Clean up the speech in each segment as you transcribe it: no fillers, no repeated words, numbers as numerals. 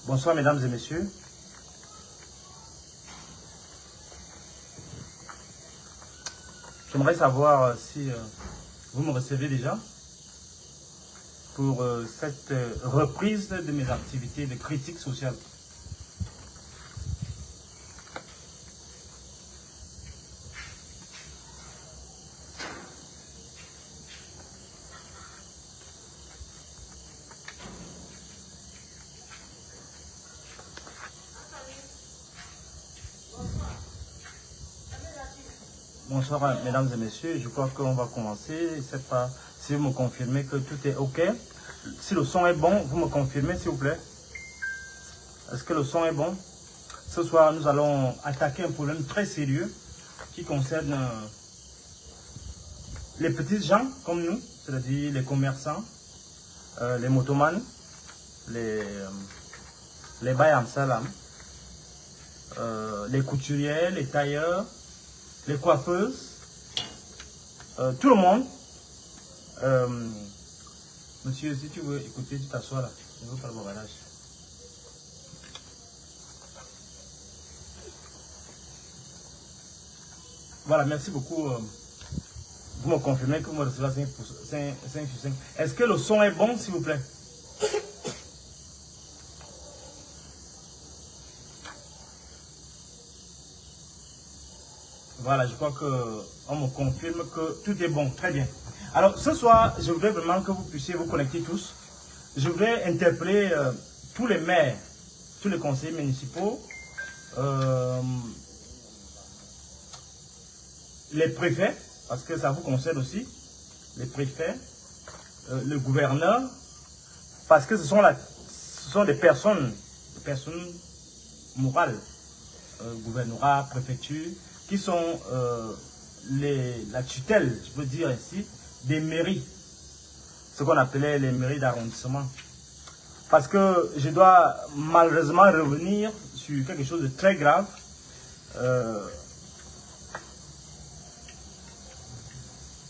Bonsoir mesdames et messieurs. J'aimerais savoir si vous me recevez déjà pour cette reprise de mes activités de critique sociale. Bonsoir mesdames et messieurs, je crois qu'on va commencer. Je ne sais pas si vous me confirmez que tout est ok. Si le son est bon, vous me confirmez s'il vous plaît. Est-ce que le son est bon? Ce soir, nous allons attaquer un problème très sérieux qui concerne les petits gens comme nous, c'est-à-dire les commerçants, les motomanes, les bayam salam, les couturiers, les tailleurs, les coiffeuses, tout le monde. Monsieur, si tu veux écouter, tu t'assois là. Je veux faire le bagage. Voilà, merci beaucoup. Vous me confirmez que vous me recevez à 5 sur 5. Est-ce que le son est bon, s'il vous plaît? Voilà, je crois qu'on me confirme que tout est bon. Très bien. Alors, ce soir, je voudrais vraiment que vous puissiez vous connecter tous. Je voudrais interpeller tous les maires, tous les conseillers municipaux, les préfets, parce que ça vous concerne aussi, les préfets, le gouverneur, parce que ce sont des personnes morales, gouvernorat, préfecture, qui sont la tutelle, je peux dire ainsi, des mairies, ce qu'on appelait les mairies d'arrondissement. Parce que je dois malheureusement revenir sur quelque chose de très grave.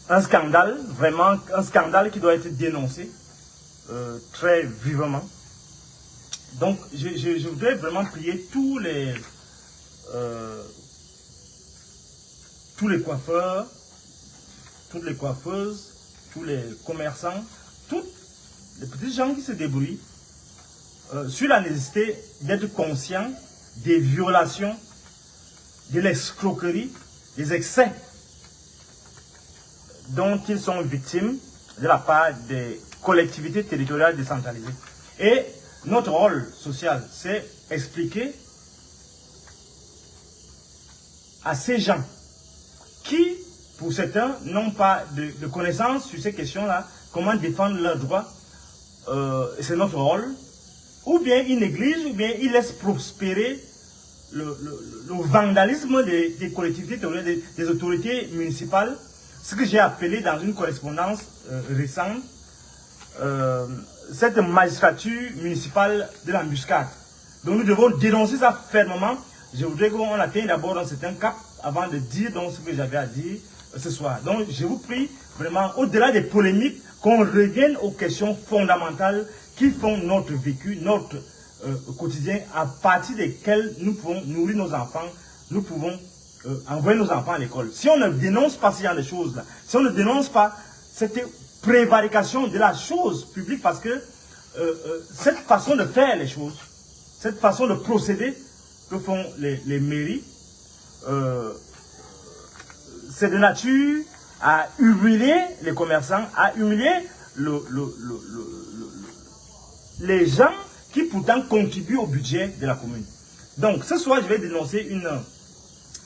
Un scandale, vraiment un scandale qui doit être dénoncé très vivement. Donc je voudrais vraiment prier tous les coiffeurs, toutes les coiffeuses, tous les commerçants, tous les petits gens qui se débrouillent sur la nécessité d'être conscients des violations, de l'escroquerie, des excès dont ils sont victimes de la part des collectivités territoriales décentralisées. Et notre rôle social, c'est expliquer à ces gens qui, pour certains, n'ont pas de connaissances sur ces questions-là, comment défendre leurs droits, c'est notre rôle, ou bien ils négligent, ou bien ils laissent prospérer le vandalisme des collectivités territoriales, des autorités municipales, ce que j'ai appelé dans une correspondance récente, cette magistrature municipale de l'embuscade. Donc nous devons dénoncer ça fermement. Je voudrais qu'on atteigne d'abord un certain cap avant de dire donc ce que j'avais à dire ce soir. Donc je vous prie vraiment, au-delà des polémiques, qu'on revienne aux questions fondamentales qui font notre vécu, notre quotidien, à partir desquelles nous pouvons nourrir nos enfants, nous pouvons envoyer nos enfants à l'école. Si on ne dénonce pas ce genre de choses-là, si on ne dénonce pas cette prévarication de la chose publique, parce que cette façon de faire les choses, cette façon de procéder que font les mairies, c'est de nature à humilier les commerçants, à humilier les gens qui pourtant contribuent au budget de la commune. Donc ce soir, je vais dénoncer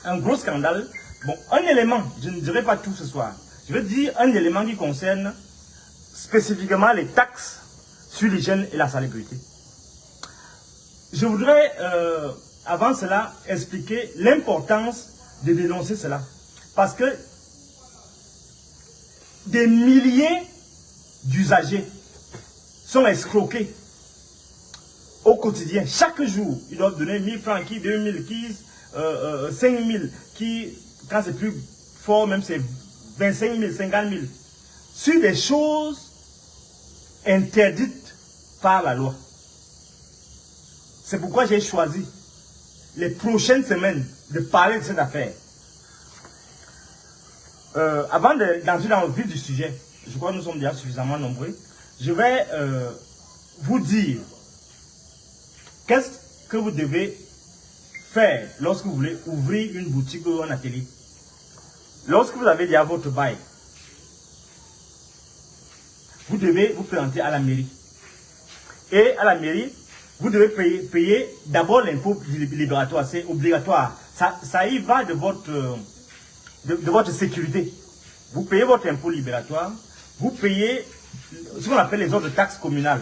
un gros scandale. Bon, un élément, je ne dirai pas tout ce soir. Je vais dire un élément qui concerne spécifiquement les taxes sur l'hygiène et la salubrité. Je voudrais, avant cela, expliquer l'importance de dénoncer cela. Parce que des milliers d'usagers sont escroqués au quotidien. Chaque jour, ils doivent donner 1000 francs, qui 2000, qui 5000, qui, quand c'est plus fort, même c'est 25 000, 50 000, sur des choses interdites par la loi. C'est pourquoi j'ai choisi les prochaines semaines de parler de cette affaire. Avant d'entrer dans le vif du sujet, je crois que nous sommes déjà suffisamment nombreux, je vais vous dire qu'est-ce que vous devez faire lorsque vous voulez ouvrir une boutique ou un atelier. Lorsque vous avez déjà votre bail, vous devez vous présenter à la mairie. Et à la mairie, vous devez payer d'abord l'impôt libératoire, c'est obligatoire. Ça y va de votre sécurité. Vous payez votre impôt libératoire, vous payez ce qu'on appelle les autres taxes communales.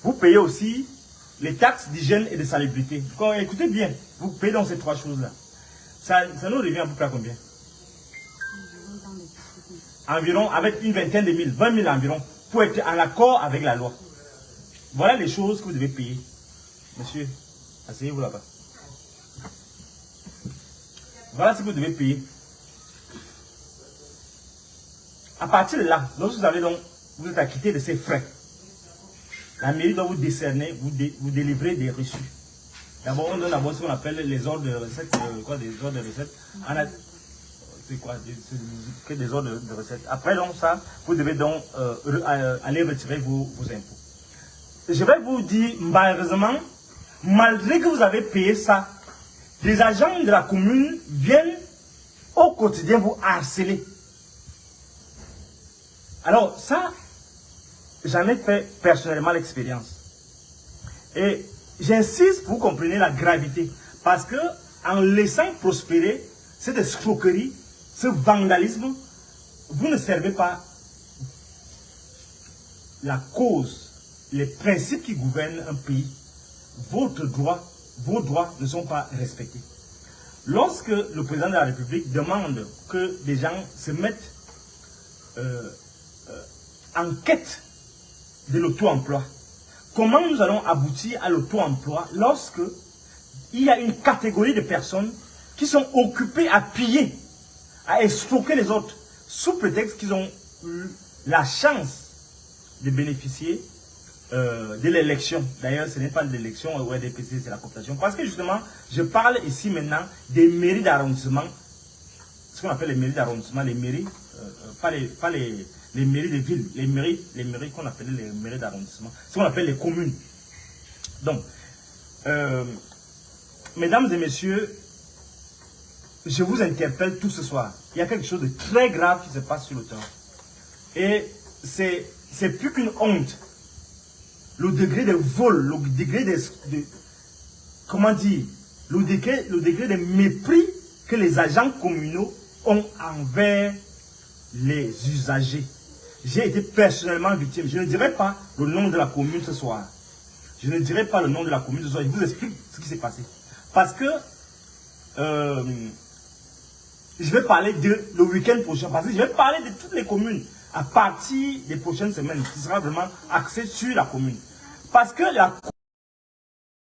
Vous payez aussi les taxes d'hygiène et de salubrité. Écoutez bien, vous payez dans ces trois choses-là. Ça nous revient à peu près à combien? Environ, avec une vingtaine de mille, 20 000 environ, pour être en accord avec la loi. Voilà les choses que vous devez payer. Monsieur, asseyez-vous là-bas. Voilà ce que vous devez payer. À partir de là, lorsque vous êtes acquitté de ces frais, la mairie doit vous décerner, vous délivrer des reçus. D'abord, on donne d'abord ce qu'on appelle les ordres de recettes. Des ordres de recettes. C'est quoi? Des ordres de recettes. Après, donc, ça, vous devez donc aller retirer vos impôts. Je vais vous dire, malheureusement, malgré que vous avez payé ça, les agents de la commune viennent au quotidien vous harceler. Alors, ça, j'en ai fait personnellement l'expérience. Et j'insiste pour que vous compreniez la gravité. Parce que, en laissant prospérer cette escroquerie, ce vandalisme, vous ne servez pas la cause, les principes qui gouvernent un pays. Vos droits ne sont pas respectés. Lorsque le président de la République demande que des gens se mettent en quête de l'auto-emploi, comment nous allons aboutir à l'auto-emploi lorsque il y a une catégorie de personnes qui sont occupées à piller, à escroquer les autres, sous prétexte qu'ils ont eu la chance de bénéficier de l'élection. D'ailleurs, ce n'est pas de l'élection au RDPC, c'est la cooptation. Parce que justement, je parle ici maintenant des mairies d'arrondissement, ce qu'on appelle les mairies d'arrondissement, les mairies, pas les mairies de ville, les mairies qu'on appelle les mairies d'arrondissement, ce qu'on appelle les communes. Donc, mesdames et messieurs, je vous interpelle tout ce soir. Il y a quelque chose de très grave qui se passe sur le terrain. Et c'est plus qu'une honte. Le degré de vol, le degré comment dire, le degré de mépris que les agents communaux ont envers les usagers. J'ai été personnellement victime. Je ne dirai pas le nom de la commune ce soir. Je ne dirai pas le nom de la commune ce soir. Je vous explique ce qui s'est passé. Parce que je vais parler le week-end prochain. Parce que je vais parler de toutes les communes à partir des prochaines semaines. Qui sera vraiment axé sur la commune. Parce que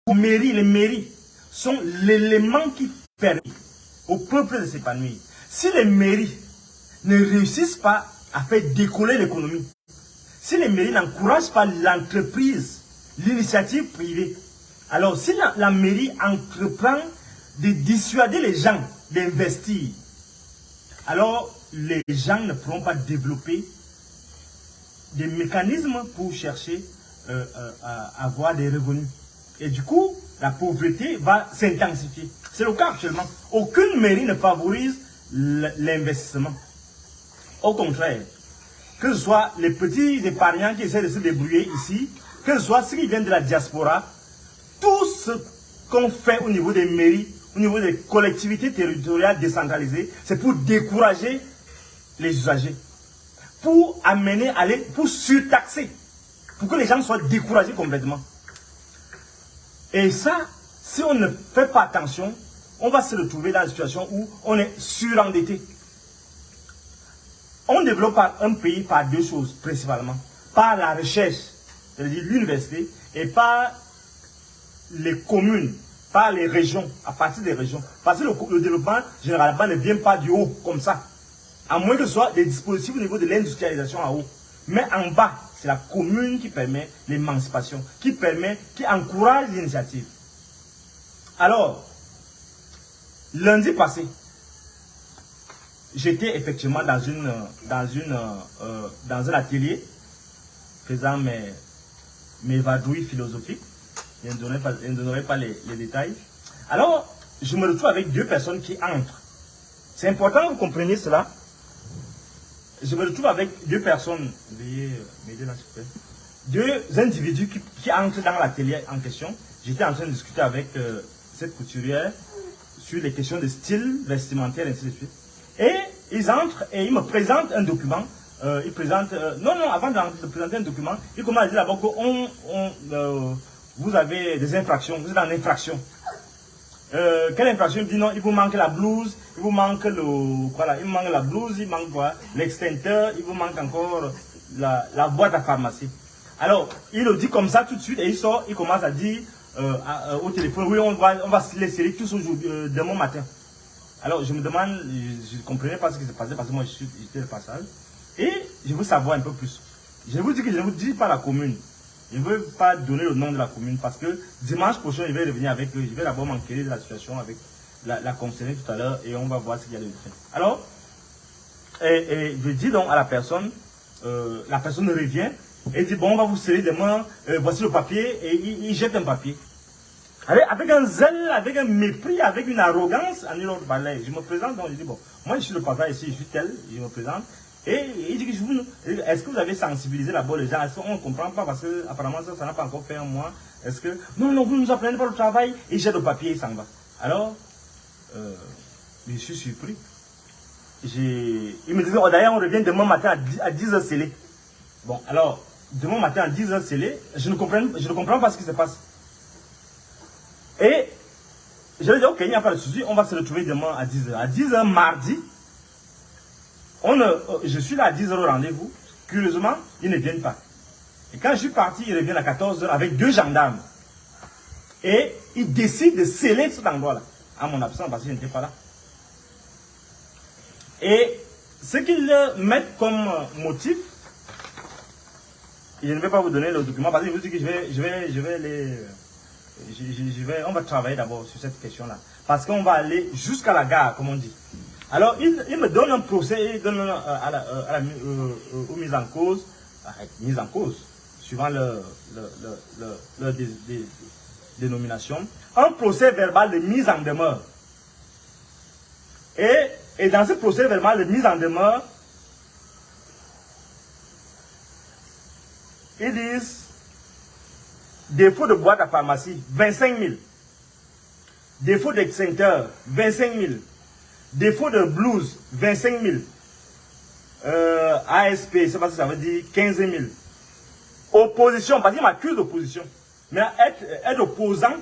les mairies sont l'élément qui permet au peuple de s'épanouir. Si les mairies ne réussissent pas à faire décoller l'économie, si les mairies n'encouragent pas l'entreprise, l'initiative privée, alors si la mairie entreprend de dissuader les gens d'investir, alors les gens ne pourront pas développer des mécanismes pour chercher à avoir des revenus. Et du coup, la pauvreté va s'intensifier. C'est le cas actuellement. Aucune mairie ne favorise l'investissement. Au contraire, que ce soit les petits épargnants qui essaient de se débrouiller ici, que ce soit ceux qui viennent de la diaspora, tout ce qu'on fait au niveau des mairies, au niveau des collectivités territoriales décentralisées, c'est pour décourager les usagers, pour pour surtaxer, pour que les gens soient découragés complètement. Et ça, si on ne fait pas attention, on va se retrouver dans une situation où on est surendetté. On développe un pays par deux choses principalement. Par la recherche, c'est-à-dire l'université, et par les communes, par les régions, à partir des régions. Parce que le développement, généralement, ne vient pas du haut, comme ça. À moins que ce soit des dispositifs au niveau de l'industrialisation en haut. Mais en bas, c'est la commune qui permet l'émancipation, qui encourage l'initiative. Alors, lundi passé, j'étais effectivement dans un atelier faisant mes vadrouilles philosophiques. Je ne donnerai pas les détails. Alors, je me retrouve avec deux personnes qui entrent. C'est important que vous compreniez cela. Je me retrouve avec deux personnes, veuillez m'aider là s'il vous plaît. Deux individus qui entrent dans l'atelier en question. J'étais en train de discuter avec cette couturière sur les questions de style vestimentaire et ainsi de suite. Et ils entrent et ils me présentent un document. Ils présentent, avant de présenter un document, ils commencent à dire d'abord que vous avez des infractions, vous êtes en infraction. Quelle infraction? Il dit non, il vous manque la blouse, il vous manque la blouse, il manque quoi? L'extincteur, il vous manque encore la boîte à pharmacie. Alors, il le dit comme ça tout de suite et il sort, il commence à dire au téléphone, oui, on va se les serrer tous aujourd'hui, demain matin. Alors, je me demande, je ne comprenais pas ce qui s'est passé parce que moi, j'étais le passage. Et je veux savoir un peu plus. Je vous dis que je ne vous dis pas la commune. Je ne veux pas donner le nom de la commune parce que dimanche prochain, je vais revenir avec eux. Je vais d'abord m'enquérir de la situation avec la concernée tout à l'heure et on va voir ce qu'il y a de fait. Alors, je dis donc à la personne revient et dit bon, on va vous serrer demain, voici le papier et il jette un papier. Avec un zèle, avec un mépris, avec une arrogance, en une autre balai. Je me présente donc je dis bon, moi je suis le passage ici, je suis tel, je me présente. Et il dit que est-ce que vous avez sensibilisé d'abord les gens? Est-ce qu'on ne comprend pas parce que apparemment ça n'a pas encore fait un mois? Est-ce que non, vous ne nous apprenez pas le travail? Et il jette le papier, il s'en va. Alors, je suis surpris. Il me disait, oh, d'ailleurs, on revient demain matin à 10h scellé. Bon, alors, demain matin à 10h scellé, je ne comprends pas ce qui se passe. Et je lui ai dit, ok, il n'y a pas de souci, on va se retrouver demain à 10h. À 10h mardi, je suis là à 10h au rendez-vous. Curieusement, ils ne viennent pas. Et quand je suis parti, ils reviennent à 14h avec 2 gendarmes. Et ils décident de sceller cet endroit-là, à mon absence, parce que je n'étais pas là. Et ce qu'ils mettent comme motif, je ne vais pas vous donner le document, parce que je vous dis que on va travailler d'abord sur cette question-là. Parce qu'on va aller jusqu'à la gare, comme on dit. Alors, il me donne un procès, il donne aux mises en cause, suivant leur dénomination, un procès verbal de mise en demeure. Et dans ce procès verbal de mise en demeure, ils disent défaut de boîte à pharmacie, 25 000. Défaut d'extincteur, 25 000. Défaut de blouse, 25 000. ASP, je ne sais pas si ça veut dire 15 000. Opposition, parce qu'il m'accuse d'opposition. Mais être opposant,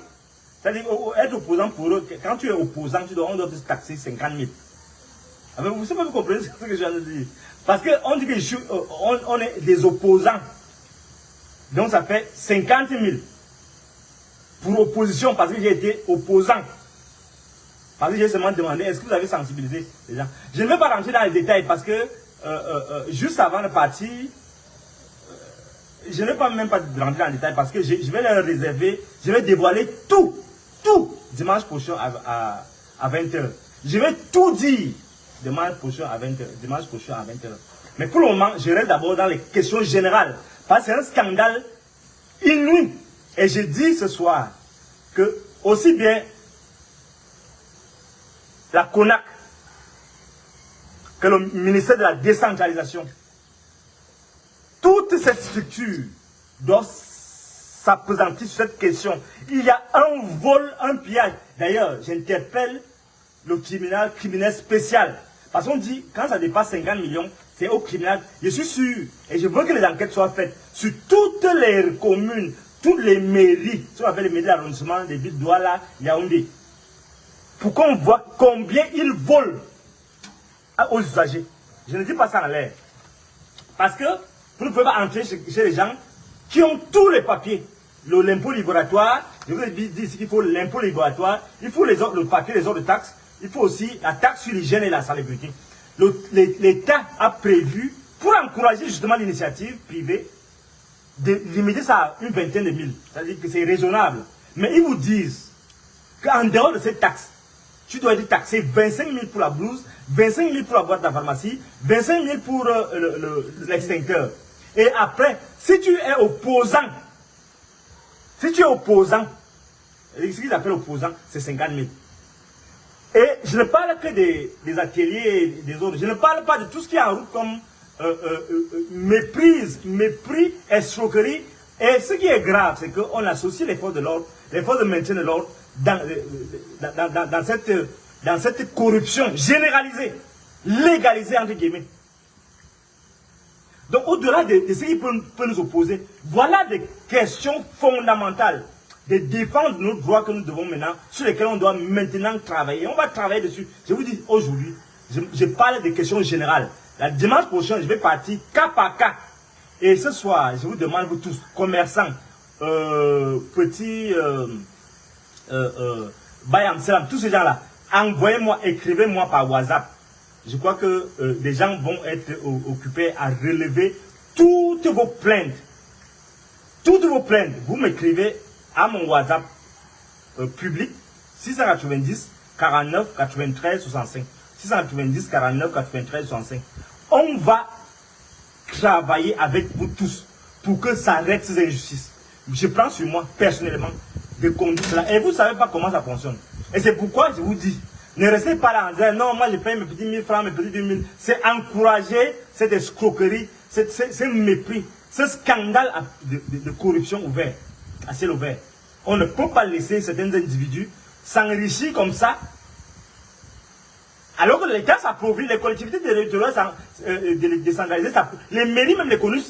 c'est-à-dire être opposant pour eux, quand tu es opposant, on doit te taxer 50 000. Vous savez, vous comprenez ce que je viens de dire? Parce qu'on dit que on est des opposants. Donc ça fait 50 000 pour opposition parce que j'ai été opposant. Parce que j'ai seulement demandé, est-ce que vous avez sensibilisé les gens? Je ne vais pas rentrer dans les détails parce que juste avant de partir, je ne vais pas même pas rentrer dans les détails parce que je vais leur réserver, je vais dévoiler tout dimanche prochain à 20h. Je vais tout dire dimanche prochain à 20h. Mais pour le moment, je reste d'abord dans les questions générales. Parce que c'est un scandale inouï. Et je dis ce soir que aussi bien la CONAC que le ministère de la décentralisation, toutes ces structures doivent s'appesantir sur cette question. Il y a un vol, un pillage. D'ailleurs, j'interpelle le criminel spécial. Parce qu'on dit, quand ça dépasse 50 millions, c'est au criminel. Je suis sûr, et je veux que les enquêtes soient faites sur toutes les communes, toutes les mairies, ce qu'on appelle les mairies d'arrondissement des villes Douala, Yaoundé, pour qu'on voit combien ils volent aux usagers. Je ne dis pas ça en l'air. Parce que vous ne pouvez pas entrer chez les gens qui ont tous les papiers. L'impôt libératoire, je vous ai dit ici qu'il faut l'impôt libératoire, il faut le papier, les ordres de taxes, il faut aussi la taxe sur l'hygiène et la salubrité. L'État a prévu pour encourager justement l'initiative privée, de limiter ça à une vingtaine de mille. C'est-à-dire que c'est raisonnable. Mais ils vous disent qu'en dehors de cette taxe, tu dois être taxé 25 000 pour la blouse, 25 000 pour la boîte de la pharmacie, 25 000 pour l'extincteur. Et après, si tu es opposant, ce qu'ils appellent opposant, c'est 50 000. Et je ne parle que des ateliers et des autres. Je ne parle pas de tout ce qui est en route comme mépris, escroquerie. Et ce qui est grave, c'est qu'on associe les forces de l'ordre, les forces de maintien de l'ordre dans cette corruption généralisée, légalisée entre guillemets. Donc au-delà de ce qui peut nous opposer, voilà des questions fondamentales de défense de nos droits que nous devons maintenant, sur lesquels on doit maintenant travailler. On va travailler dessus. Je vous dis aujourd'hui, je parle des questions générales. La dimanche prochain, je vais partir cas par cas. Et ce soir, je vous demande, vous tous, commerçants, petits, Bayam Salam, tous ces gens-là, envoyez-moi, écrivez-moi par WhatsApp. Je crois que des gens vont être occupés à relever toutes vos plaintes. Toutes vos plaintes, vous m'écrivez à mon WhatsApp public 690 49 93 65. 690 49 93 65. On va travailler avec vous tous pour que ça arrête ces injustices. Je prends sur moi personnellement de conduire cela. Et vous ne savez pas comment ça fonctionne. Et c'est pourquoi je vous dis, ne restez pas là en disant non, moi je paye mes petits 1000 francs, mes petits 2000. C'est encourager cette escroquerie, ce mépris, ce scandale de corruption ouvert, à ciel ouvert. On ne peut pas laisser certains individus s'enrichir comme ça, alors que l'État s'appauvrit, les collectivités territoriales décentralisées, les mairies, même les communes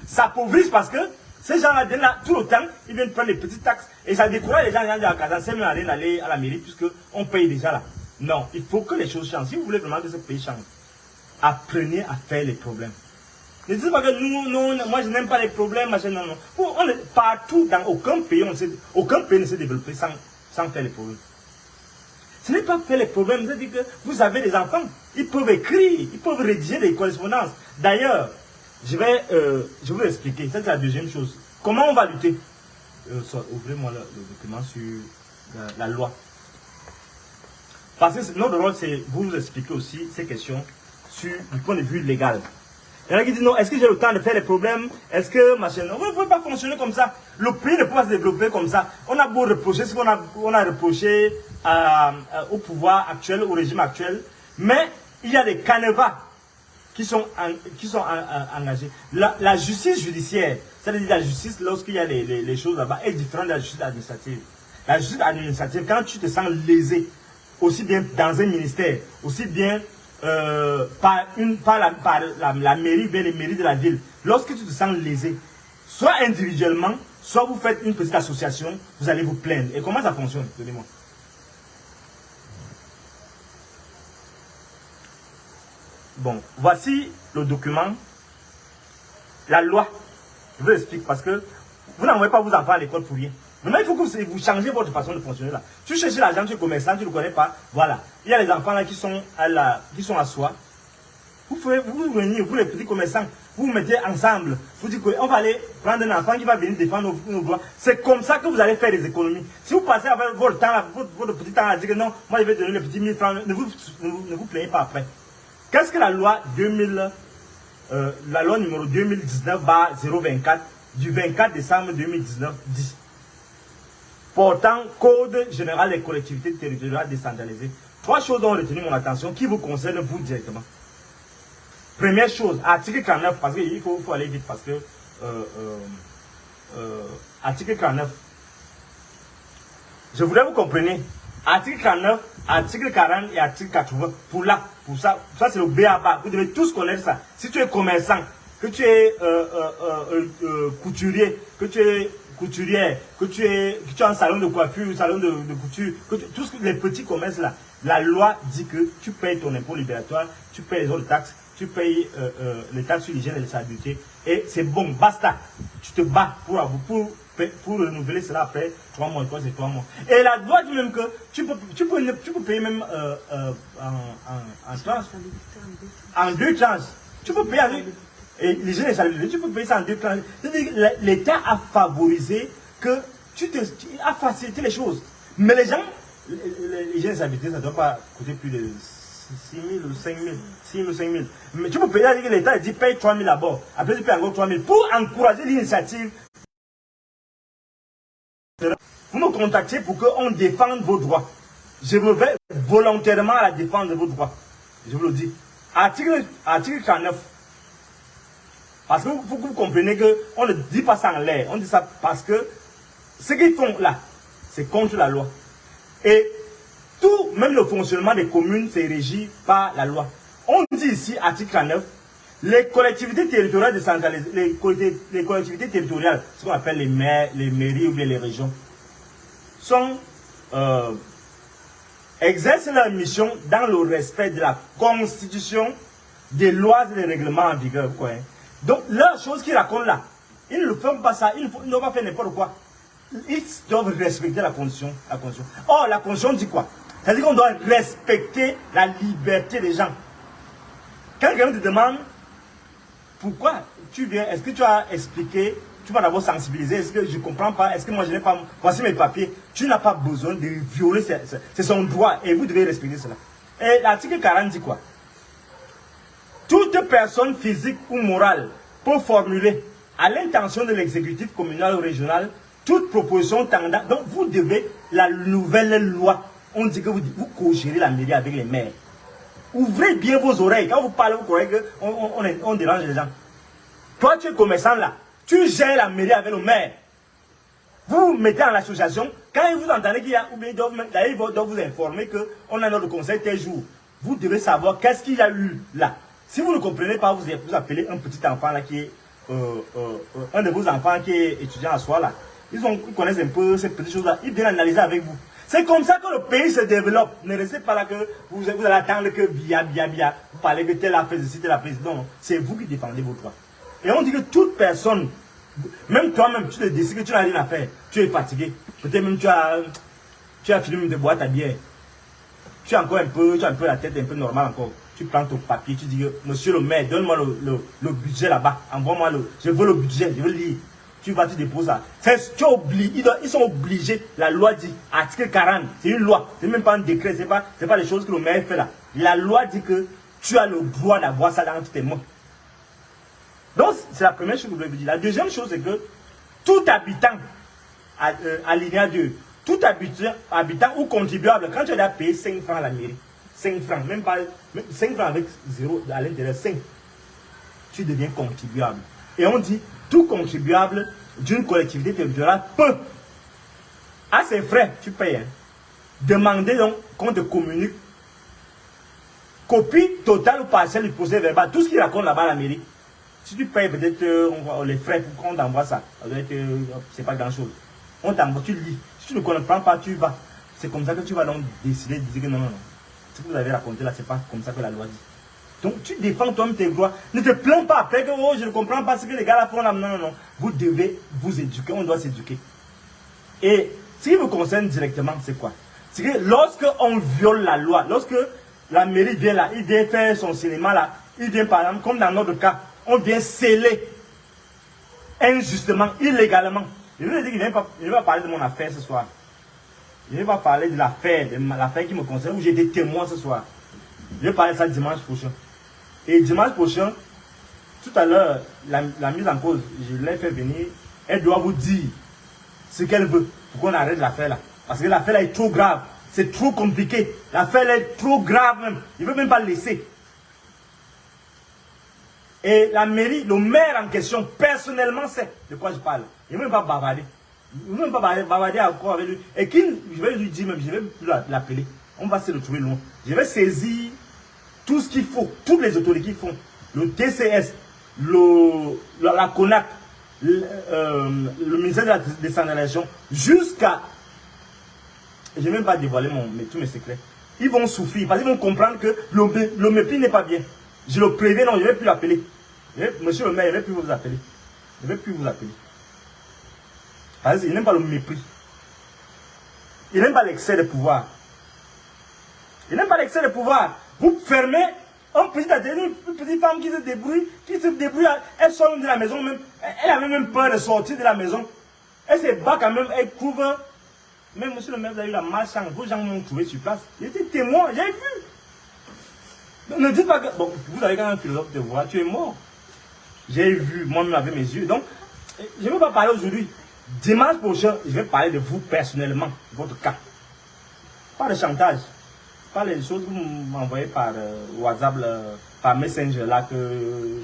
s'appauvrissent parce que ces gens-là, tout le temps, ils viennent prendre les petites taxes et ça décourage les gens à Kazan, c'est même aller à la mairie puisqu'on paye déjà là. Non, il faut que les choses changent. Si vous voulez vraiment que ce pays change, apprenez à faire les problèmes. Ne dites pas que moi je n'aime pas les problèmes, machin, non, non. On est partout, dans aucun pays ne s'est développé sans faire les problèmes. Ce n'est pas faire les problèmes, c'est-à-dire que vous avez des enfants, ils peuvent écrire, ils peuvent rédiger des correspondances. D'ailleurs, je vais vous expliquer, ça c'est la deuxième chose. Comment on va lutter? Ouvrez-moi le document sur la loi. Parce que notre rôle, c'est vous expliquer aussi ces questions du point de vue légal. Il y en a qui disent non, est-ce que j'ai le temps de faire les problèmes? Est-ce que machin? On ne peut pas fonctionner comme ça. Le pays ne peut pas se développer comme ça. On a beau reprocher ce qu'on a reproché au pouvoir actuel, au régime actuel, mais il y a des canevas qui sont engagés. La justice judiciaire, c'est-à-dire la justice lorsqu'il y a les choses là-bas, est différente de la justice administrative. La justice administrative, quand tu te sens lésé, aussi bien dans un ministère, aussi bien par la mairie, bien les mairies de la ville, lorsque tu te sens lésé, soit individuellement, soit vous faites une petite association, vous allez vous plaindre. Et comment ça fonctionne? Donnez-moi. Bon, voici le document, la loi. Je vous explique parce que vous n'envoyez pas vos enfants à l'école pour rien. Maintenant, il faut que vous changez votre façon de fonctionner là. Tu cherches l'argent, tu es commerçant, tu ne le connais pas. Voilà. Il y a les enfants là qui sont à soi. Vous venez, vous les petits commerçants, vous vous mettez ensemble. Vous dites qu'on va aller prendre un enfant qui va venir défendre nos droits. C'est comme ça que vous allez faire des économies. Si vous passez avec votre temps, votre petit temps à dire que non, moi je vais donner les petits 1000 francs, ne vous plaignez pas après. Qu'est-ce que la loi numéro 2019/024 du 24 décembre 2019 dit? Portant Code général des collectivités territoriales décentralisées. Trois choses ont retenu mon attention qui vous concernent vous directement. Première chose, article 49, parce qu'il faut aller vite, parce que article 49, je voudrais vous compreniez, article 49, article 40 et article 80, pour ça c'est le BABA, vous devez tous connaître ça. Si tu es commerçant, que tu es couturier, que tu es couturière, que tu as un salon de coiffure, salon de couture, tous les petits commerces là, la loi dit que tu payes ton impôt libératoire, tu payes les autres taxes, tu payes les taxes sur l'hygiène et la salubrité, et c'est bon, basta. Tu te bats pour renouveler cela après 3 mois, quoi, c'est 3 mois. Et la loi dit même que tu peux payer même en 2 tranches. Tu peux payer avec l'hygiène et salubrité, tu peux payer ça en 2 classes. L'État a favorisé que a facilité les choses. Mais les gens, l'hygiène et salubrité, ça ne doit pas coûter plus de 6 000 ou 5 000. 6 000 ou 5 000. Mais tu peux payer avec l'État, il dit paye 3 000 d'abord. Après tu payes encore 3 000 pour encourager l'initiative. Vous me contactez pour qu'on défende vos droits. Je me vais volontairement à la défense de vos droits. Je vous le dis. Article 49. Parce que vous comprenez qu'on ne dit pas ça en l'air. On dit ça parce que ce qu'ils font là, c'est contre la loi. Et tout, même le fonctionnement des communes, c'est régi par la loi. On dit ici, article 49, les collectivités territoriales décentralisées, les collectivités territoriales, ce qu'on appelle les maires, les mairies ou bien les régions, exercent leur mission dans le respect de la Constitution, des lois et des règlements en vigueur. Quoi, hein. Donc, la chose qu'ils racontent là, ils ne font pas ça, ils ne doivent pas faire n'importe quoi. Ils doivent respecter la Constitution. Or, la Constitution dit quoi? C'est-à-dire qu'on doit respecter la liberté des gens. Quand quelqu'un te demande pourquoi tu viens, est-ce que tu as expliqué, tu vas d'abord sensibiliser, est-ce que je ne comprends pas, est-ce que moi je n'ai pas, voici mes papiers, tu n'as pas besoin de violer, c'est son droit et vous devez respecter cela. Et l'article 40 dit quoi? Toute personne physique ou morale peut formuler à l'intention de l'exécutif communal ou régional toute proposition tendant. Donc vous devez, la nouvelle loi, on dit que vous co-gérez la mairie avec les maires. Ouvrez bien vos oreilles. Quand vous parlez, vous croyez qu'on dérange les gens. Toi, tu es commerçant là. Tu gères la mairie avec le maire. Vous vous mettez en association. Quand vous entendez qu'il y a, ou bien d'ailleurs, ils doivent vous informer qu'on a notre conseil tel jour. Vous devez savoir qu'est-ce qu'il y a eu là. Si vous ne comprenez pas, vous appelez un petit enfant là qui est, un de vos enfants qui est étudiant à soi là. Ils connaissent un peu ces petites choses là. Ils viennent analyser avec vous. C'est comme ça que le pays se développe. Ne restez pas là que vous allez attendre que vous parlez que telle a fait ceci, telle a fait ceci. Non, c'est vous qui défendez vos droits. Et on dit que toute personne, même toi-même, tu te décides que tu n'as rien à faire. Tu es fatigué. Peut-être même tu as fini de boire ta bière. Tu as encore un peu la tête un peu normale encore. Tu prends ton papier, tu dis que monsieur le maire, donne-moi le budget là-bas. Envoie-moi je veux le budget, je veux lire. Tu vas, tu déposes ça. Ils sont obligés. La loi dit, article 40, c'est une loi. C'est même pas un décret, c'est pas les choses que le maire fait là. La loi dit que tu as le droit d'avoir ça dans tes mains. Donc, c'est la première chose que je voulais vous dire. La deuxième chose, c'est que tout habitant, alinéa 2, tout habitant ou contribuable, quand tu as payé 5 francs à la mairie, 5 francs, même pas 5 francs avec 0 à l'intérieur, 5, tu deviens contribuable. Et on dit, tout contribuable d'une collectivité territoriale peut, à ses frais, tu payes, hein, demander donc qu'on te communique copie totale ou partielle du procès verbal, tout ce qu'il raconte là-bas à la mairie. Si tu payes peut-être les frais pour qu'on t'envoie ça, c'est pas grand-chose. On t'envoie, tu lis. Si tu ne comprends pas, tu vas. C'est comme ça que tu vas donc décider de dire que non. Ce que vous avez raconté là, c'est pas comme ça que la loi dit. Donc tu défends toi-même tes droits. Ne te plains pas après que oh, je ne comprends pas ce que les gars là font là. Non. Vous devez vous éduquer. On doit s'éduquer. Et ce qui vous concerne directement, c'est quoi? C'est que lorsque on viole la loi, lorsque la mairie vient là, il vient faire son cinéma là, il vient par exemple, comme dans notre cas, on vient sceller injustement, illégalement. Je veux dire qu'il ne va pas parler de mon affaire ce soir. Je ne vais pas parler de l'affaire qui me concerne, où j'ai été témoin ce soir. Je vais parler de ça dimanche prochain. Et dimanche prochain, tout à l'heure, la mise en cause, je l'ai fait venir, elle doit vous dire ce qu'elle veut pour qu'on arrête l'affaire là. Parce que l'affaire là est trop grave. C'est trop compliqué. L'affaire est trop grave même. Il ne veut même pas le laisser. Et la mairie, le maire en question, personnellement sait de quoi je parle. Il ne veut même pas bavarder. Il ne veut même pas bavarder encore avec lui. Et je vais lui dire même, je vais plus l'appeler. On va se retrouver loin. Je vais saisir tout ce qu'il faut, toutes les autorités qui font. Le TCS, la CONAC, le ministère de la décentralisation, jusqu'à... Je ne vais même pas dévoiler tous mes secrets. Ils vont souffrir parce qu'ils vont comprendre que le mépris n'est pas bien. Je le préviens, non, je ne vais plus l'appeler. Monsieur le maire, je ne vais plus vous appeler. Je ne vais plus vous appeler. Parce qu'il n'aime pas le mépris. Il n'aime pas l'excès de pouvoir. Il n'aime pas l'excès de pouvoir. Vous fermez Une petite femme qui se débrouille, elle sort de la maison même. Elle avait même peur de sortir de la maison. Elle se bat quand même, elle couvre. Même monsieur le maire, vous avez eu la malchance, vos gens m'ont trouvé sur place. J'étais témoin, j'ai vu. Donc, ne dites pas que. Bon, vous avez quand même un philosophe de voix, tu es mort. J'ai vu moi-même avec mes yeux. Donc, je ne veux pas parler aujourd'hui. Dimanche prochain, je vais parler de vous personnellement, votre cas. Pas de chantage. Pas les choses que vous m'envoyez par WhatsApp, par Messenger, là, que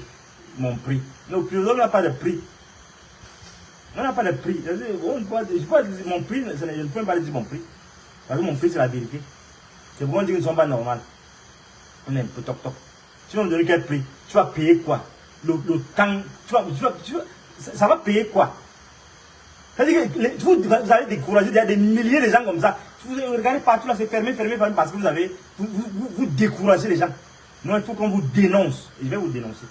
mon prix. Nos philosophes n'ont pas de prix. On n'a pas de prix. Je ne peux pas dire mon prix, je ne peux pas dire mon prix. Parce que mon prix, c'est la vérité. C'est pour dire qu'ils ne sont pas normaux. On est un peu toc toc. Tu vas me donner quel prix? Tu vas payer quoi? Le temps, ça va payer quoi? C'est-à-dire que vous allez décourager, il y a des milliers de gens comme ça. Vous regardez partout là, c'est fermé, parce que vous découragez les gens. Non, il faut qu'on vous dénonce. Et je vais vous dénoncer.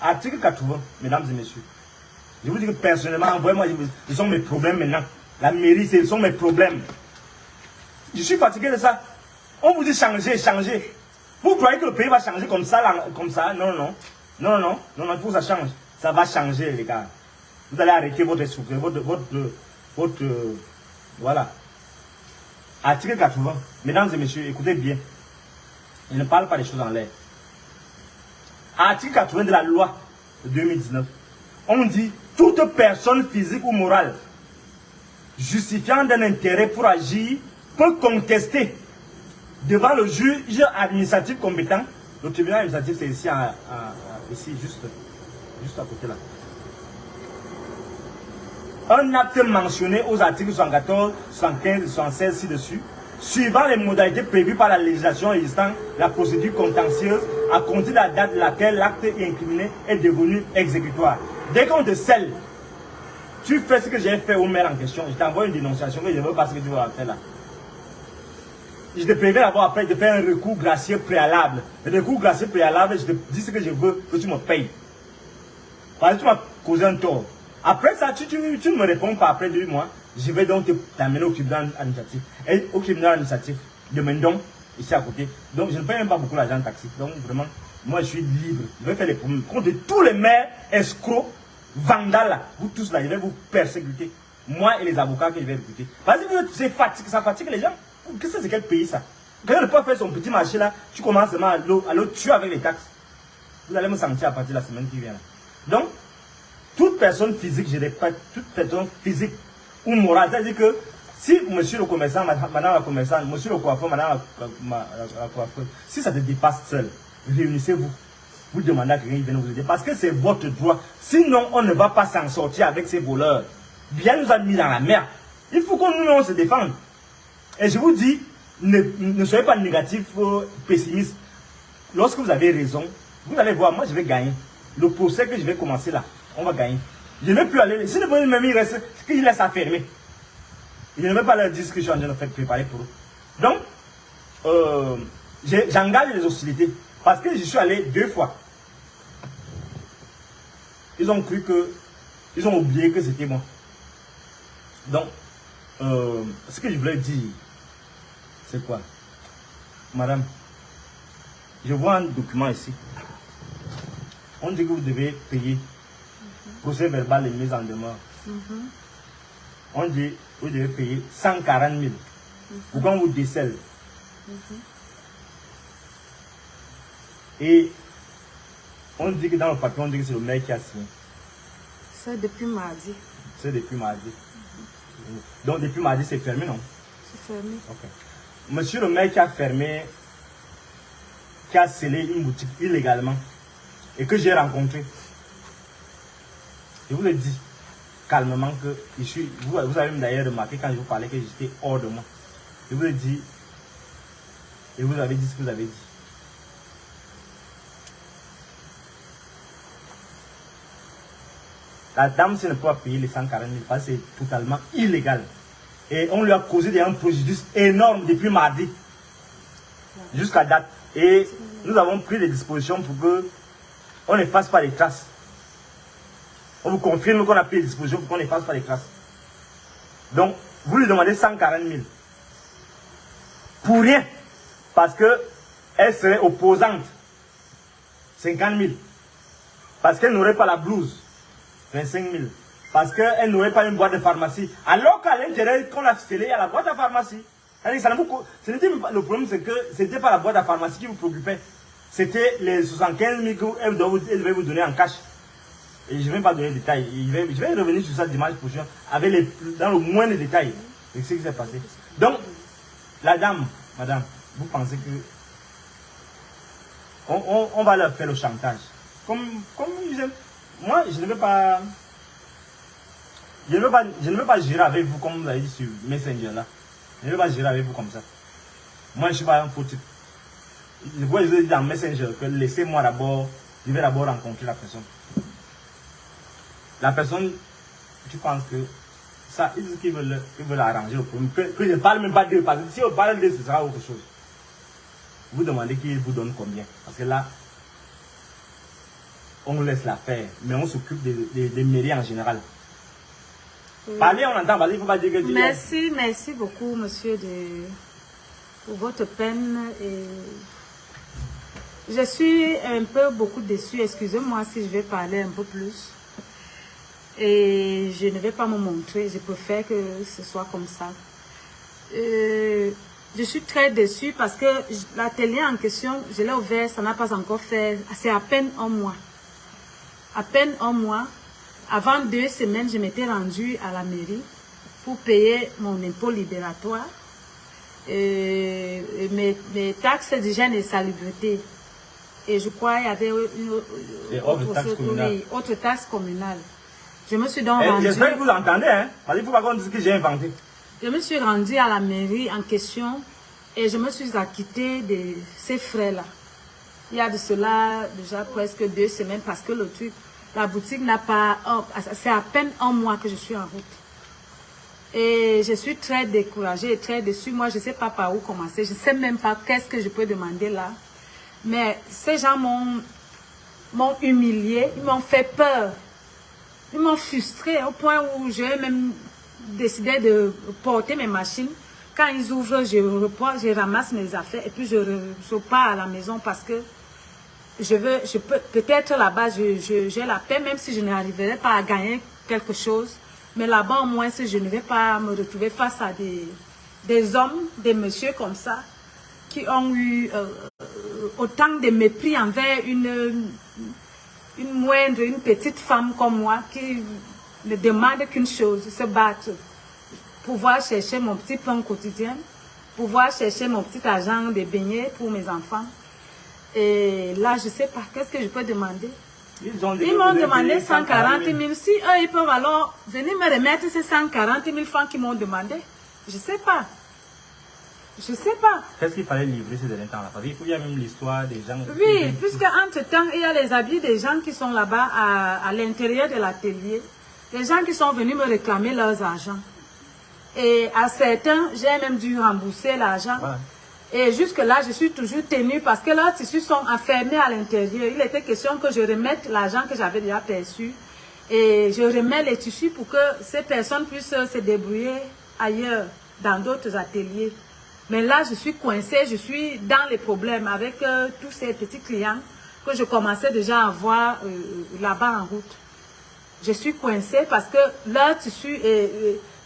Article 80, mesdames et messieurs. Je vous dis que personnellement, envoyez-moi, ce sont mes problèmes maintenant. La mairie, ce sont mes problèmes. Je suis fatigué de ça. On vous dit changer, changer. Vous croyez que le pays va changer comme ça, comme ça? Non, non. Non, non, non, non, il faut que ça change. Ça va changer, les gars. Vous allez arrêter votre souffle, voilà. Article 80. Mesdames et messieurs, écoutez bien. Je ne parle pas des choses en l'air. Article 80 de la loi de 2019. On dit, toute personne physique ou morale justifiant d'un intérêt pour agir peut contester devant le juge administratif compétent. Le tribunal administratif, c'est ici, ici juste à côté là. Un acte mentionné aux articles 74, 75 et 76 ci-dessus, suivant les modalités prévues par la législation existante, la procédure contentieuse, à compter de la date de laquelle l'acte incriminé est devenu exécutoire. Dès qu'on te scelle, tu fais ce que j'ai fait au maire en question, je t'envoie une dénonciation que je ne veux pas ce que tu vas faire là. Je te préviens d'abord après de faire un recours gracieux préalable. Le recours gracieux préalable, je te dis ce que je veux, que tu me payes. Parce que tu m'as causé un tort. Après ça, tu ne me réponds pas après 2 mois. Je vais donc t'amener au tribunal administratif. Et au tribunal administratif de Mendon, ici à côté. Donc je ne paye même pas beaucoup l'argent de taxi. Donc vraiment, moi je suis libre. Je vais faire les problèmes contre tous les maires escrocs, vandales. Vous tous là, je vais vous persécuter. Moi et les avocats que je vais recruter. Parce que ça fatigue les gens. Qu'est-ce que c'est quel pays ça? Quand on ne peut pas faire son petit marché là, tu commences seulement à le tuer avec les taxes. Vous allez me sentir à partir de la semaine qui vient là. Donc, toute personne physique, je répète, toute personne physique ou morale, c'est-à-dire que si monsieur le commerçant, madame la commerçante, monsieur le coiffeur, madame la coiffeuse, si ça te dépasse seul, réunissez-vous. Vous demandez à quelqu'un qui vienne vous aider parce que c'est votre droit. Sinon, on ne va pas s'en sortir avec ces voleurs. Bien nous a mis dans la merde. Il faut qu'on nous se défende. Et je vous dis, ne soyez pas négatif, pessimiste. Lorsque vous avez raison, vous allez voir, moi je vais gagner. Le procès que je vais commencer là, on va gagner. Je ne vais plus aller. Si le premier même il reste, qu'il laisse à fermer. Je ne vais pas leur dire ce que je suis en train de faire préparer pour eux. Donc, j'engage les hostilités. Parce que je suis allé 2 fois. Ils ont cru que, ils ont oublié que c'était moi. Donc, ce que je voulais dire, c'est quoi? Madame, je vois un document ici. On dit que vous devez payer procès verbal et mise en demeure. On dit que vous devez payer 140 000 pour qu'on vous décèle. Et on dit que dans le papier, on dit que c'est le maire qui a signé. C'est depuis mardi. C'est depuis mardi. Donc depuis mardi, c'est fermé, non? C'est fermé. Ok. Monsieur le maire qui a fermé, qui a scellé une boutique illégalement et que j'ai rencontré, je vous le dis calmement que je suis, vous avez d'ailleurs remarqué quand je vous parlais que j'étais hors de moi. Je vous le dis, et vous avez dit ce que vous avez dit. La dame, si elle ne peut pas payer les 140 000 parce que c'est totalement illégal. Et on lui a causé un préjudice énorme depuis mardi jusqu'à date. Et nous avons pris des dispositions pour que on n'efface pas les traces. On vous confirme qu'on a pris des dispositions pour qu'on n'efface pas les traces. Donc, vous lui demandez 140 000. Pour rien. Parce qu'elle serait opposante 50 000. Parce qu'elle n'aurait pas la blouse, 25 000. Parce qu'elle n'aurait pas une boîte de pharmacie. Alors qu'à l'intérieur, quand on l'a scellé, il y a la boîte à pharmacie. Ce n'était pas le problème, c'est que ce n'était pas la boîte à pharmacie qui vous préoccupait. C'était les 75 000 qu'elle devait vous donner en cash. Et je ne vais pas donner de détails. Je vais revenir sur ça dimanche prochain avec dans le moindre détail de ce qui s'est passé. Donc, la dame, madame, vous pensez que on va leur faire le chantage. Comme moi, je ne veux pas. Je ne veux pas gérer avec vous comme vous avez dit sur Messenger là. Je ne veux pas gérer avec vous comme ça. Moi, je ne suis pas un faux type. Je vous ai dit dans Messenger que laissez-moi d'abord, je vais d'abord rencontrer la personne. La personne, tu penses que ça, ils disent qu'ils veulent arranger le problème. Que je ne parle même pas d'eux, parce que si on parle d'eux, ce sera autre chose. Vous demandez qu'ils vous donnent combien. Parce que là, on laisse la faire, mais on s'occupe des mairies en général. Oui. Parler, on entend parler, il ne faut pas dire que... Merci beaucoup, monsieur, pour votre peine. Et je suis un peu beaucoup déçue. Excusez-moi si je vais parler un peu plus. Et je ne vais pas me montrer. Je préfère que ce soit comme ça. Je suis très déçue parce que l'atelier en question, je l'ai ouvert, ça n'a pas encore fait. C'est à peine un mois. À peine un mois. Avant 2 semaines, je m'étais rendue à la mairie pour payer mon impôt libératoire, mes taxes d'hygiène et salubrité. Et je crois qu'il y avait une autre taxe communale. Je me suis donc rendue... J'espère que vous entendez, hein? Parce qu'il ne faut pas qu'on dise que j'ai inventé. Je me suis rendue à la mairie en question et je me suis acquittée de ces frais-là. Il y a de cela déjà presque 2 semaines parce que le truc... La boutique n'a pas... c'est à peine un mois que je suis en route. Et je suis très découragée et très déçue. Moi, je ne sais pas par où commencer. Je ne sais même pas qu'est-ce que je peux demander là. Mais ces gens m'ont humiliée. Ils m'ont fait peur. Ils m'ont frustrée au point où j'ai même décidé de porter mes machines. Quand ils ouvrent, je ramasse mes affaires et puis je pars à la maison parce que peut-être là-bas, j'ai la paix, même si je n'arriverai pas à gagner quelque chose. Mais là-bas, au moins, si je ne vais pas me retrouver face à des hommes, des messieurs comme ça, qui ont eu autant de mépris envers une petite femme comme moi, qui ne demande qu'une chose, se battre, pouvoir chercher mon petit pain quotidien, pouvoir chercher mon petit argent de beignets pour mes enfants. Et là, je ne sais pas, qu'est-ce que je peux demander? Ils m'ont demandé 140 000. Si eux, ils peuvent alors venir me remettre ces 140 000 francs qu'ils m'ont demandé. Je ne sais pas. Je ne sais pas. Qu'est-ce qu'il fallait livrer ces derniers temps-là? Parce qu'il y a même l'histoire des gens... Oui, puisque entre-temps, il y a les habits des gens qui sont là-bas à l'intérieur de l'atelier. Les gens qui sont venus me réclamer leurs argent. Et à certains, j'ai même dû rembourser l'argent. Ouais. Et jusque-là, je suis toujours tenue parce que leurs tissus sont enfermés à l'intérieur. Il était question que je remette l'argent que j'avais déjà perçu. Et je remets les tissus pour que ces personnes puissent se débrouiller ailleurs, dans d'autres ateliers. Mais là, je suis coincée, je suis dans les problèmes avec tous ces petits clients que je commençais déjà à voir là-bas en route. Je suis coincée parce que leur tissu,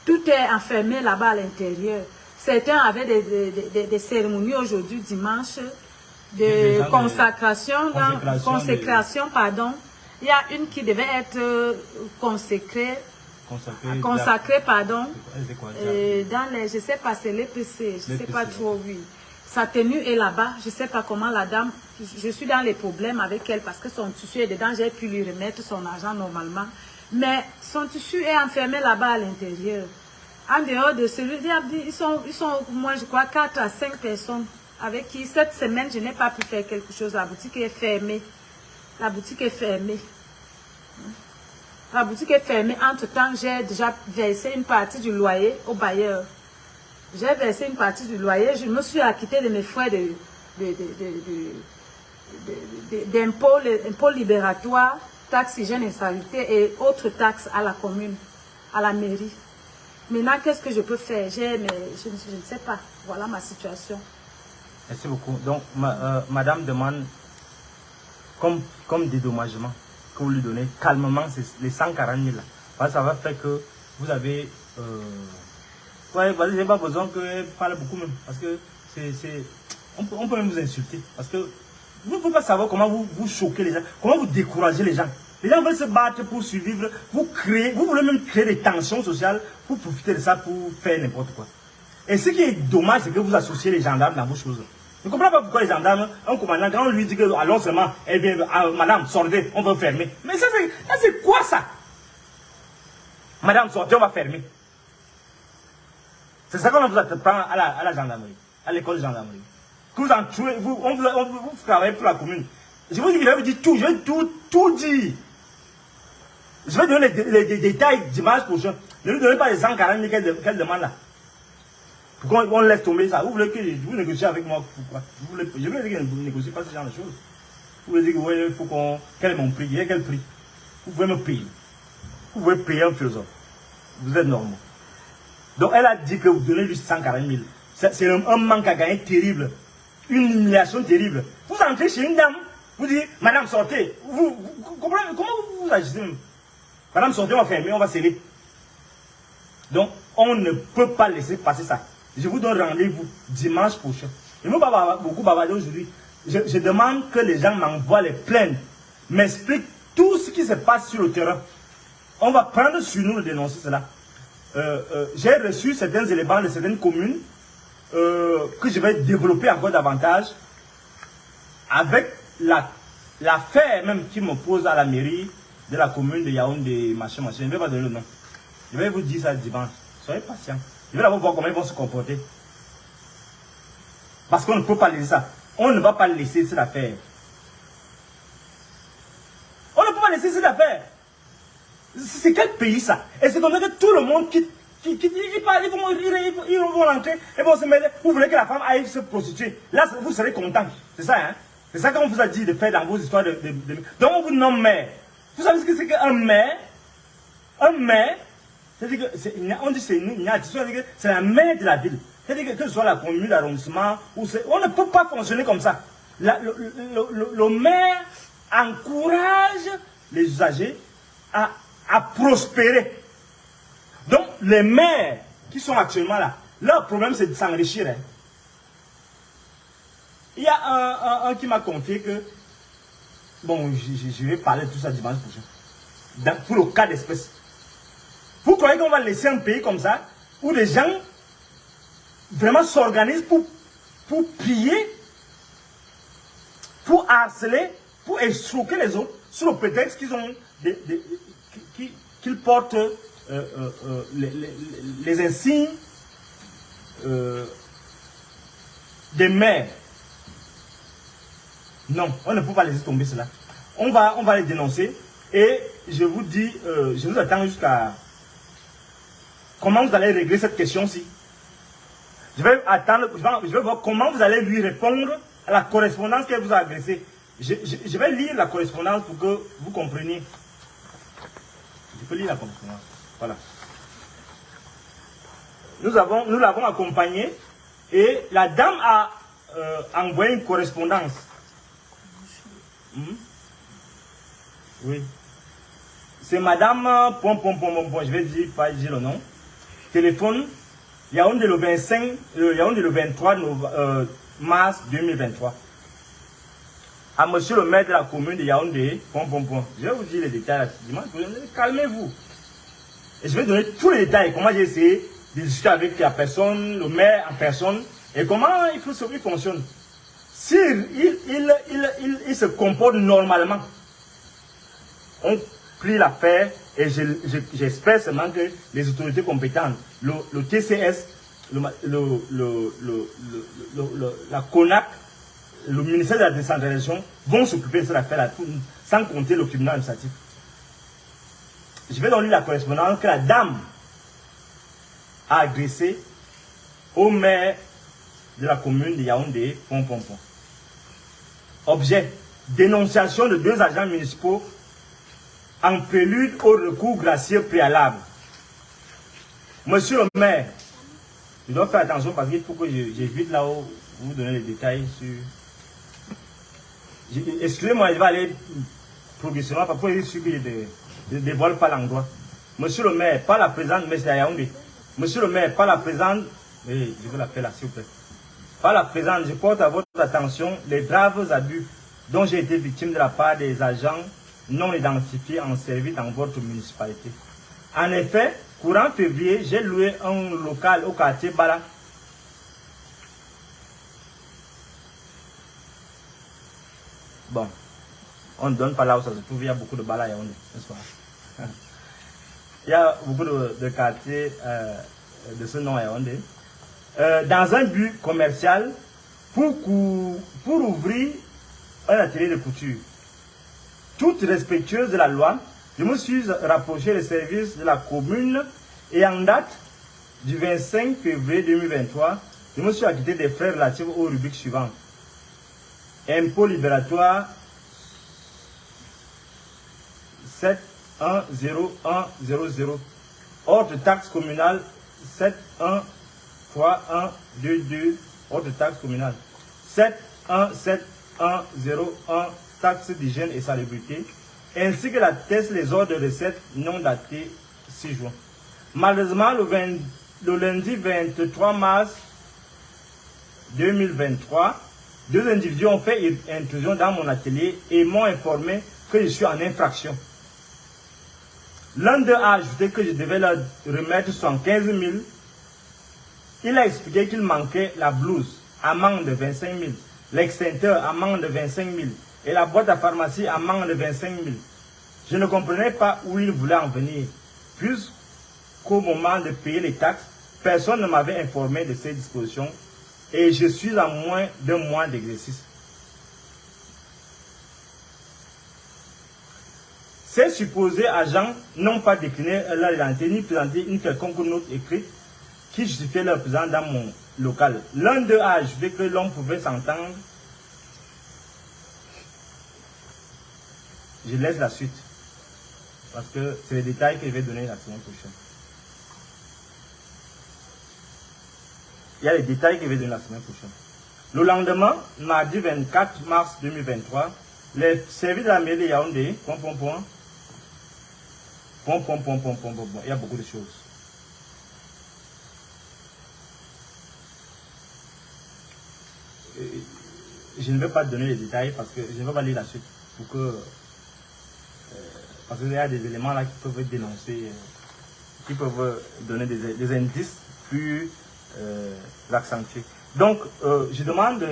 tout est enfermé là-bas à l'intérieur. Certains avaient des cérémonies aujourd'hui, dimanche, de consécration, pardon. Il y a une qui devait être consacrée, pardon, dans les, je sais pas, c'est l'EPC, je sais pas trop, oui. Sa tenue est là-bas, je sais pas comment la dame, je suis dans les problèmes avec elle parce que son tissu est dedans, j'ai pu lui remettre son argent normalement. Mais son tissu est enfermé là-bas à l'intérieur. En dehors de celui-là, ils sont, moi je crois, 4 à 5 personnes avec qui cette semaine, je n'ai pas pu faire quelque chose. La boutique est fermée. La boutique est fermée. La boutique est fermée. Entre-temps, j'ai déjà versé une partie du loyer au bailleur. J'ai versé une partie du loyer. Je me suis acquittée de mes frais d'impôts libératoires, taxes hygiène et salubrité et autres taxes à la commune, à la mairie. Maintenant, qu'est-ce que je peux faire? Je ne sais pas. Voilà ma situation. Merci beaucoup. Donc, madame demande comme dédommagement que vous lui donnez calmement, c'est les 140 000 là. Parce que ça va faire que vous avez... ouais, vous n'avez pas besoin que parle beaucoup même. Parce que on peut même vous insulter. Parce que vous ne pouvez pas savoir comment vous choquez les gens, comment vous découragez les gens. Les gens veulent se battre pour survivre, vous voulez même créer des tensions sociales pour profiter de ça, pour faire n'importe quoi. Et ce qui est dommage, c'est que vous associez les gendarmes dans vos choses. Je ne comprends pas pourquoi les gendarmes, un commandant, quand on lui dit que allons seulement, eh bien, madame, sortez, on va fermer. Mais ça, c'est quoi ça? Madame, sortez, on va fermer. C'est ça qu'on vous apprend à la gendarmerie, à l'école de gendarmerie. Que vous en tuez, vous travaillez pour la commune. Je vous dis, je vais vous dire tout, je vais tout dire. Je vais donner les détails dimanche prochain. Ne lui donnez pas les 140 000 qu'elle demande là. Pourquoi on laisse tomber ça? Vous voulez que vous négociez avec moi? Pourquoi? Je veux dire que vous ne négociez pas ce genre de choses. Vous voulez dire que ouais, il faut qu'on... Quel est mon prix? Il y a quel prix? Vous pouvez me payer. Vous pouvez payer un philosophe. Vous êtes normal. Donc elle a dit que vous donnez lui 140 000. C'est un manque à gagner terrible. Une humiliation terrible. Vous entrez chez une dame, vous dites, madame sortez. Vous comprenez comment vous agissez même? Madame sortez, on va fermer, on va sceller. Donc on ne peut pas laisser passer ça. Je vous donne rendez-vous dimanche prochain. Je ne veux pas beaucoup bavarder aujourd'hui. Je demande que les gens m'envoient les plaintes, m'expliquent tout ce qui se passe sur le terrain. On va prendre sur nous de dénoncer cela. J'ai reçu certains éléments de certaines communes que je vais développer encore davantage avec l'affaire même qui me pose à la mairie de la commune de Yaoundé, machin. Je ne vais pas donner le nom. Je vais vous dire ça dimanche. Soyez patients. Je vais d'abord voir comment ils vont se comporter. Parce qu'on ne peut pas laisser ça. On ne va pas laisser cette affaire. On ne peut pas laisser cette affaire. C'est quel pays ça? Et c'est comme ça que tout le monde quitte. Ils vont rentrer, ils vont se mettre. Vous voulez que la femme aille se prostituer. Là, vous serez content. C'est ça, hein? C'est ça qu'on vous a dit de faire dans vos histoires Donc, on vous nomme maire. Vous savez ce que c'est qu'un maire? Un maire, c'est-à-dire que on dit c'est la maire de la ville. C'est-à-dire que ce soit la commune, l'arrondissement, on ne peut pas fonctionner comme ça. Le maire encourage les usagers à prospérer. Donc, les maires qui sont actuellement là, leur problème c'est de s'enrichir. Hein. Il y a un qui m'a confié que, bon, je vais parler de tout ça dimanche prochain, pour le cas d'espèce. Vous croyez qu'on va laisser un pays comme ça, où les gens vraiment s'organisent pour piller, pour harceler, pour escroquer les autres, sous le prétexte qu'ils ont qu'ils portent les insignes des maires. Non, on ne peut pas laisser tomber cela. On va les dénoncer et je vous dis, je vous attends jusqu'à comment vous allez régler cette question-ci. Je vais attendre, je vais voir comment vous allez lui répondre à la correspondance qu'elle vous a adressée. Je vais lire la correspondance pour que vous compreniez. Je peux lire la correspondance. Voilà. Nous l'avons accompagnée et la dame a envoyé une correspondance. Oui. C'est madame, je vais dire, pas dire le nom. Téléphone, Yaoundé le 23 mars 2023. À monsieur le maire de la commune de Yaoundé, Je vais vous dire les détails. Calmez-vous. Et je vais donner tous les détails. Comment j'ai essayé de discuter avec la personne, le maire en personne, et comment il fonctionne. S'il se comporte normalement, on plie l'affaire et j'espère seulement que les autorités compétentes, le TCS, la CONAC, le ministère de la décentralisation vont s'occuper de cette affaire-là, sans compter le tribunal administratif. Je vais donner la correspondance que la dame a adressée au maire de la commune de Yaoundé, Objet, dénonciation de 2 agents municipaux en prélude au recours gracieux préalable. Monsieur le maire, je dois faire attention parce qu'il faut que j'évite là où vous donner les détails sur... Excusez-moi, je vais aller progressivement pour être sûr que je ne dévoile pas l'endroit. Monsieur le maire, pas la présente, mais c'est à Yaoundé. Monsieur le maire, pas la présente, je veux l'appeler là, s'il vous plaît. Pas la présente, je porte à votre attention les graves abus dont j'ai été victime de la part des agents non identifiés en service dans votre municipalité. En effet, courant février, j'ai loué un local au quartier Bala. Bon, on ne donne pas là où ça se trouve, il y a beaucoup de Bala à Yaoundé, n'est-ce pas? Il y a beaucoup de quartiers de ce nom à Yaoundé. Dans un but commercial pour ouvrir un atelier de couture. Toute respectueuse de la loi, je me suis rapproché des services de la commune et en date du 25 février 2023, je me suis acquitté des frais relatifs aux rubriques suivantes. Impôt libératoire 7100100. Autre taxe communale 71 fois 122. Autre taxe communale 7170101. Taxe d'hygiène et salubrité, ainsi que l'atteste les ordres de recettes non datés 6 juin. Malheureusement, le lundi 23 mars 2023, deux individus ont fait intrusion dans mon atelier et m'ont informé que je suis en infraction. L'un d'eux a ajouté que je devais leur remettre 75 000. Il a expliqué qu'il manquait la blouse, amende de 25 000, l'extincteur, amende de 25 000. Et la boîte à pharmacie amende de 25 000. Je ne comprenais pas où il voulait en venir, puisqu'au moment de payer les taxes, personne ne m'avait informé de ces dispositions et je suis à moins d'un mois d'exercice. Ces supposés agents n'ont pas décliné leur identité ni présenté une quelconque note écrite qui justifiait leur présence dans mon local. L'un d'eux a ajouté que l'on pouvait s'entendre. Je laisse la suite, parce que c'est les détails que je vais donner la semaine prochaine. Il y a les détails que je vais donner la semaine prochaine. Le lendemain, mardi 24 mars 2023, les services de la mairie de Yaoundé, il y a beaucoup de choses. Je ne vais pas donner les détails parce que je ne vais pas lire la suite pour que... parce qu'il y a des éléments là qui peuvent dénoncer, qui peuvent donner des indices plus accentués. Donc, je demande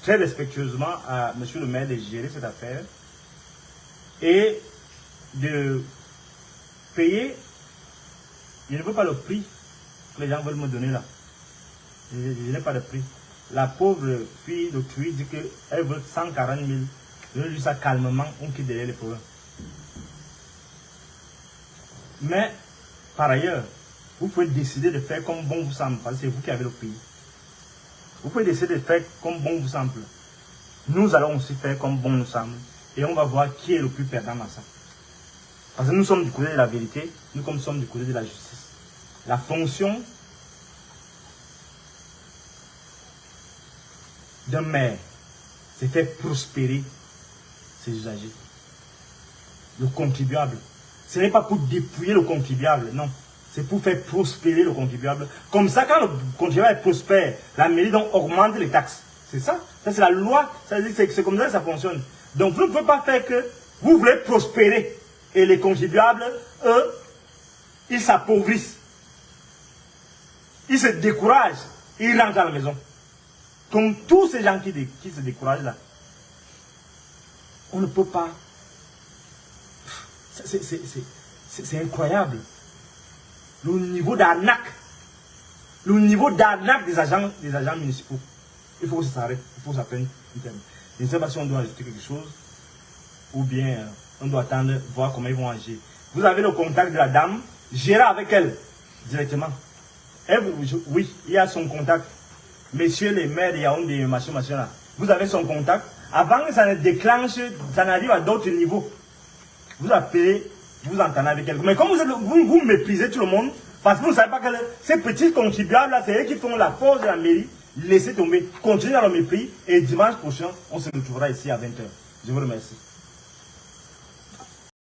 très respectueusement à monsieur le maire de gérer cette affaire et de payer. Je ne veux pas le prix que les gens veulent me donner là. Je n'ai pas de prix. La pauvre fille d'autrui dit qu'elle veut 140 000. Je veux juste ça calmement, on quitte derrière les problèmes. Mais, par ailleurs, vous pouvez décider de faire comme bon vous semble, parce que c'est vous qui avez le pays. Vous pouvez décider de faire comme bon vous semble. Nous allons aussi faire comme bon nous semble. Et on va voir qui est le plus perdant dans ça. Parce que nous sommes du côté de la vérité, nous sommes du côté de la justice. La fonction d'un maire, c'est faire prospérer ses usagers. Le contribuable. Ce n'est pas pour dépouiller le contribuable, non. C'est pour faire prospérer le contribuable. Comme ça, quand le contribuable prospère, la mairie donc augmente les taxes. C'est ça. Ça, c'est la loi. C'est comme ça que ça fonctionne. Donc, vous ne pouvez pas faire que vous voulez prospérer. Et les contribuables, eux, ils s'appauvrissent. Ils se découragent. Ils rentrent à la maison. Comme tous ces gens qui se découragent là. On ne peut pas. C'est incroyable. Le niveau d'arnaque. Le niveau d'arnaque des agents municipaux. Il faut que ça s'arrête. Il faut que ça prenne un terme. Je ne sais pas si on doit ajouter quelque chose. Ou bien on doit attendre, voir comment ils vont agir. Vous avez le contact de la dame. Gérez avec elle directement. Oui, il y a son contact. Messieurs les maires de Yaoundé, machin là. Vous avez son contact. Avant que ça ne déclenche, ça n'arrive à d'autres niveaux. Vous appelez, vous entendez avec elle. Mais comme vous méprisez tout le monde, parce que vous ne savez pas que ces petits contribuables là, c'est eux qui font la force de la mairie, laissez tomber, continuez dans le mépris, et dimanche prochain, on se retrouvera ici à 20 h. Je vous remercie.